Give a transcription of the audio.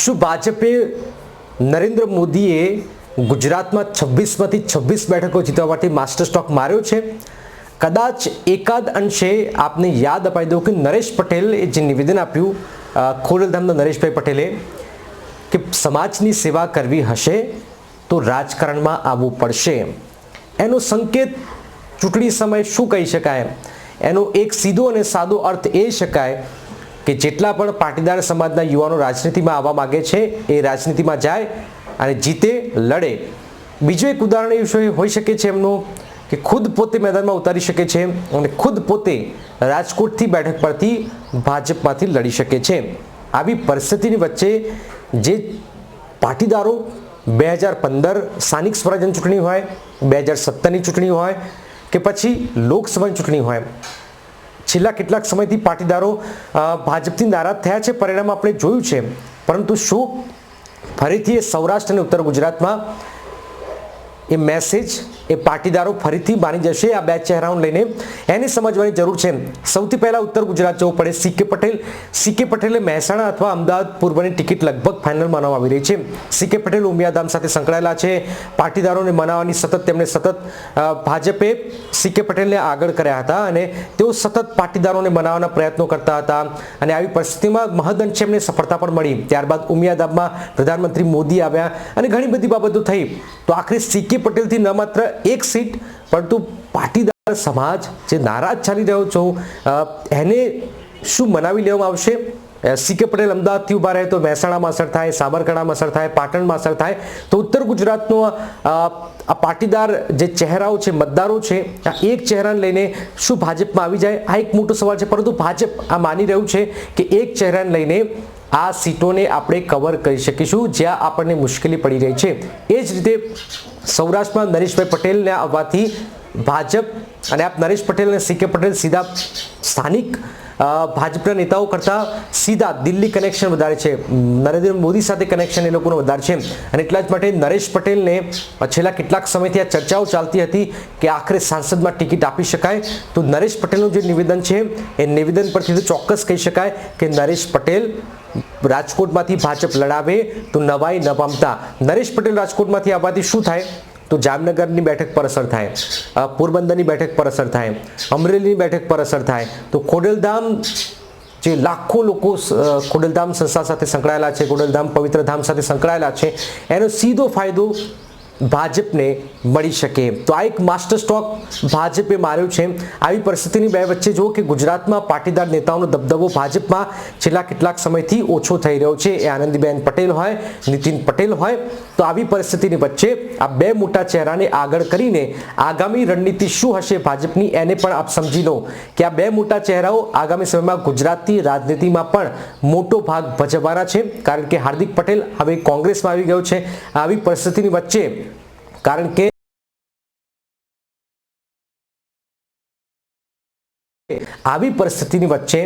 શું ભાજપે નરેન્દ્ર મોદીએ ગુજરાતમાં 26માંથી 26 બેઠકો જીતવા માટે માસ્ટર સ્ટ્રોક માર્યો છે? કદાચ એકાદ અંશે આપને યાદ અપાઈ દઉં કે નરેશ પટેલે જે નિવેદન આપ્યું ખોડલધામના નરેશભાઈ પટેલે કે સમાજની સેવા કરવી હશે તો રાજકારણમાં આવવું પડશે, એનો સંકેત ચૂંટણી સમયે શું કહી શકાય? એનો એક સીધો અને સાદો અર્થ એ શકાય કે જેટલા પણ પાટીદાર સમાજના યુવાનો રાજનીતિમાં આવવા માગે છે એ રાજનીતિમાં જાય અને જીતે, લડે. બીજું એક ઉદાહરણ એવું હોઈ શકે છે એમનું કે ખુદ પોતે મેદાનમાં ઉતારી શકે છે અને ખુદ પોતે રાજકોટથી બેઠક પરથી ભાજપમાંથી લડી શકે છે. આવી પરિસ્થિતિની વચ્ચે જે પાટીદારો 2015 સ્થાનિક સ્વરાજ્યની ચૂંટણી હોય, 2017ની ચૂંટણી હોય કે પછી લોકસભાની ચૂંટણી હોય, છેલ્લા કેટલાક સમયથી પાટીદારો ભાજપથી નારાજ થયા છે, પરિણામ આપણે જોયું છે. પરંતુ શું ફરીથી એ સૌરાષ્ટ્ર અને ઉત્તર ગુજરાતમાં એ મેસેજ એ પાટીદારો ફરીથી માની જશે આ બે ચહેરાઓને લઈને? એને સમજવાની જરૂર છે. સૌથી પહેલા ઉત્તર ગુજરાત જવું પડે. સીકે પટેલે મહેસાણા અથવા અમદાવાદ પૂર્વની ટિકિટ લગભગ ફાઇનલ માનવામાં આવી રહી છે. સીકે પટેલ ઉમિયાધામ સાથે સંકળાયેલા છે. પાટીદારોને મનાવવાની સતત ભાજપે સીકે પટેલને આગળ કર્યા હતા અને તેઓ સતત પાટીદારોને મનાવવાના પ્રયત્નો કરતા હતા અને આવી પરિસ્થિતિમાં મહદઅંશે એમને સફળતા પણ મળી. ત્યારબાદ ઉમિયાધામમાં પ્રધાનમંત્રી મોદી આવ્યા અને ઘણી બધી બાબતો થઈ. તો આખરે સીકે પટેલથી ન માત્ર એક સીટ પરંતુ પાટીદાર સમાજ જે નારાજ ચાલી રહ્યો છો એને શું મનાવી લેવામાં આવશે? સીકે પટેલ અમદાવાદથી ઊભા રહે તો મહેસાણામાં અસર થાય, સાબરકાંઠામાં અસર થાય, પાટણમાં અસર થાય, તો ઉત્તર ગુજરાતનો આ પાટીદાર જે ચહેરાઓ છે, મતદારો છે, આ એક ચહેરાને લઈને શું ભાજપમાં આવી જાય? આ એક મોટો સવાલ છે. પરંતુ ભાજપ આ માની રહ્યું છે કે એક ચહેરાને લઈને આ સીટોને આપણે કવર કરી શકીશું જ્યાં આપણને મુશ્કેલી પડી રહી છે. એ જ રીતે સૌરાષ્ટ્રમાં નરેશભાઈ પટેલને આવવાથી ભાજપ અને આપ નરેશ પટેલ અને સીકે પટેલ સીધા સ્થાનિક ભાજપના નેતાઓ કરતાં સીધા દિલ્હી કનેક્શન વધારે છે, નરેન્દ્ર મોદી સાથે કનેક્શન એ લોકોનો વધારે છે. અને એટલા જ માટે નરેશ પટેલને છેલ્લા કેટલાક સમયથી આ ચર્ચાઓ ચાલતી હતી કે આખરે સાંસદમાં ટિકિટ આપી શકાય. તો નરેશ પટેલનું જે નિવેદન છે એ નિવેદન પરથી તો ચોક્કસ કહી શકાય કે નરેશ પટેલ રાજકોટમાંથી ભાજપ લડાવે તો નવાઈ ન પામતા. નરેશ પટેલ રાજકોટમાંથી આવવાથી શું થાય? તો જામનગરની બેઠક પર અસર થાય, પોરબંદરની બેઠક પર અસર થાય, અમરેલીની બેઠક પર અસર થાય. તો ખોડલધામ જે લાખો લોકો ખોડલધામ સંસ્થા સાથે સંકળાયેલા છે, ખોડલધામ પવિત્ર ધામ સાથે સંકળાયેલા છે, એનો સીધો ફાયદો ભાજપને મળી શકે. તો આ એક માસ્ટર સ્ટ્રોક ભાજપે માર્યો છે. આવી પરિસ્થિતિની બે વચ્ચે જુઓ કે ગુજરાતમાં પાટીદાર નેતાઓનો દબદબો ભાજપમાં છેલ્લા કેટલાક સમયથી ઓછો થઈ રહ્યો છે. એ આનંદીબેન પટેલ હોય, નીતિન પટેલ હોય. તો આવી પરિસ્થિતિની વચ્ચે આ બે મોટા ચહેરાને આગળ કરીને આગામી રણનીતિ શું હશે ભાજપની એને પણ આપ સમજી લો કે આ બે મોટા ચહેરાઓ આગામી સમયમાં ગુજરાતની રાજનીતિમાં પણ મોટો ભાગ ભજવવાના છે. કારણ કે હાર્દિક પટેલ હવે કોંગ્રેસમાં આવી ગયો છે. આવી પરિસ્થિતિની વચ્ચે કારણ કે આવી પરિસ્થિતિની વચ્ચે